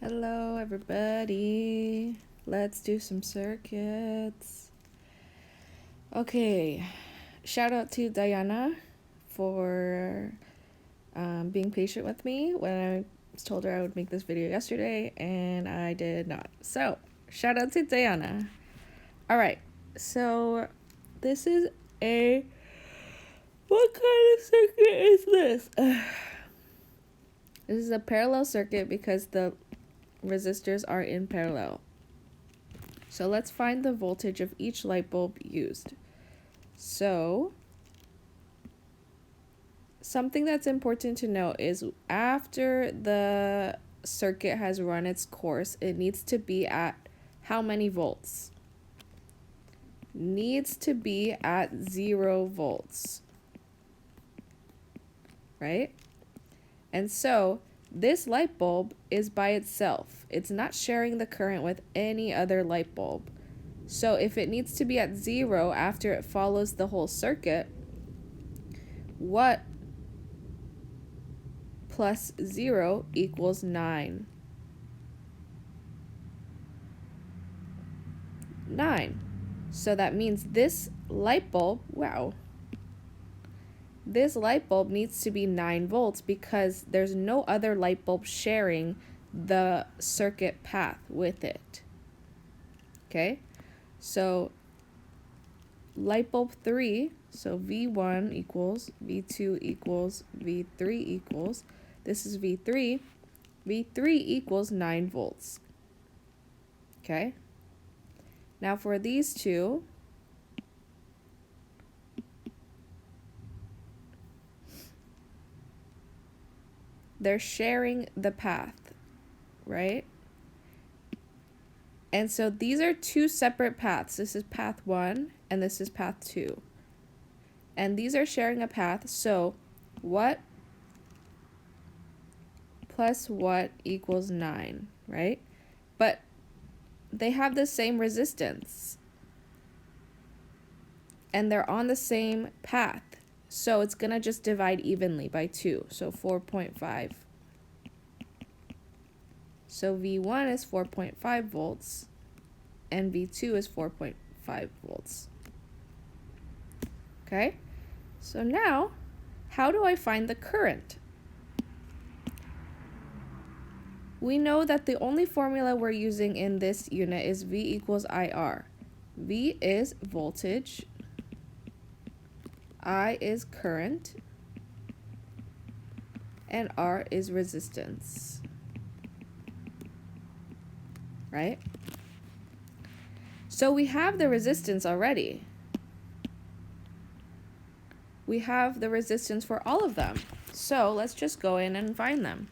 Hello, everybody. Let's do some circuits. Okay, shout out to Diana for being patient with me when I was told her I would make this video yesterday, and I did not. So, shout out to Diana. All right, so this is a. What kind of circuit is this? This is a parallel circuit because the resistors are in parallel. So let's find the voltage of each light bulb used. So something that's important to note is after the circuit has run its course, it needs to be at how many volts? Needs to be at 0 volts, right? And so this light bulb is by itself. It's not sharing the current with any other light bulb. So if it needs to be at 0 after it follows the whole circuit, what plus 0 equals 9? 9. So that means this light bulb, this light bulb needs to be 9 volts because there's no other light bulb sharing the circuit path with it. Okay? So light bulb 3, so V1 equals, V2 equals, V3 equals, this is V3, V3 equals 9 volts. Okay? Now for these two, they're sharing the path, right? And so these are two separate paths. This is path 1 and this is path 2. And these are sharing a path, so what plus what equals 9, right? But they have the same resistance. And they're on the same path. So it's going to just divide evenly by 2, so 4.5. So V1 is 4.5 volts, and V2 is 4.5 volts. Okay? So now, how do I find the current? We know that the only formula we're using in this unit is V equals IR. V is voltage, I is current, and R is resistance. Right? So we have the resistance already. We have the resistance for all of them. So let's just go in and find them.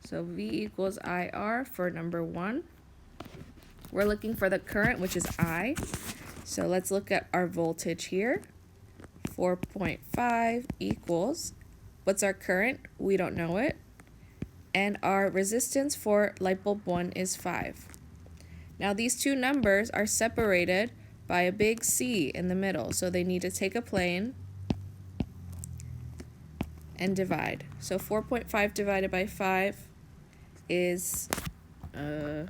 So V equals IR for number 1. We're looking for the current, which is I. So let's look at our voltage here. 4.5 equals, what's our current? We don't know it. And our resistance for light bulb 1 is 5. Now these two numbers are separated by a big C in the middle, so they need to take a plane and divide. So 4.5 divided by 5 is 4.5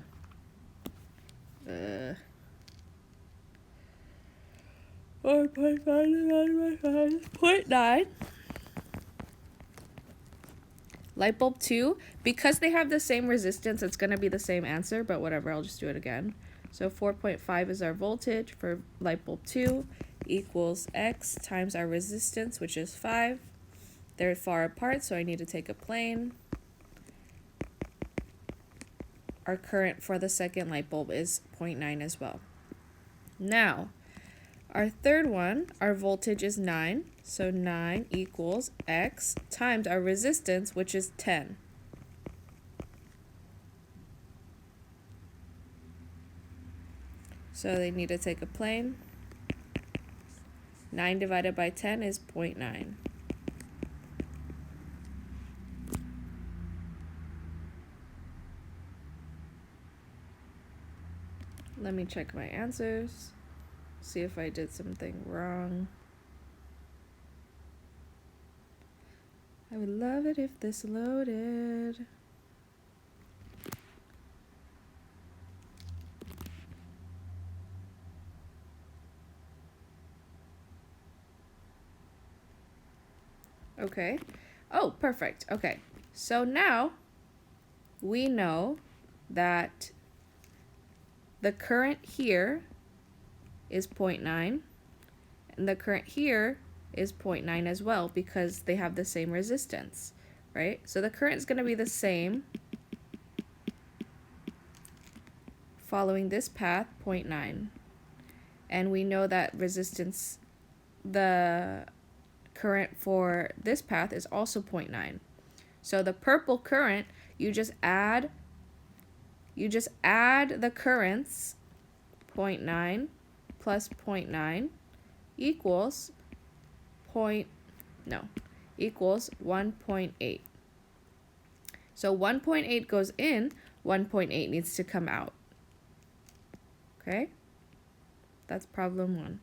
divided by 5 is 0.9. Light bulb 2, because they have the same resistance, it's going to be the same answer, but whatever, I'll just do it again. So 4.5 is our voltage for light bulb 2 equals X times our resistance, which is 5. They're far apart, so I need to take a plane. Our current for the second light bulb is 0.9 as well. Now, our third one, our voltage is 9. So 9 equals X times our resistance, which is 10. So they need to take a plane. 9 divided by 10 is 0.9. Let me check my answers. See if I did something wrong. I would love it if this loaded. Okay. Oh, perfect. Okay. So now we know that the current here is 0.9 and the current here is 0.9 as well because they have the same resistance, right? So the current is going to be the same following this path, 0.9. And we know that resistance, the current for this path is also 0.9. So the purple current, you just add the currents, 0.9 plus 0.9 equals equals 1.8. So 1.8 goes in, 1.8 needs to come out. Okay? That's problem 1.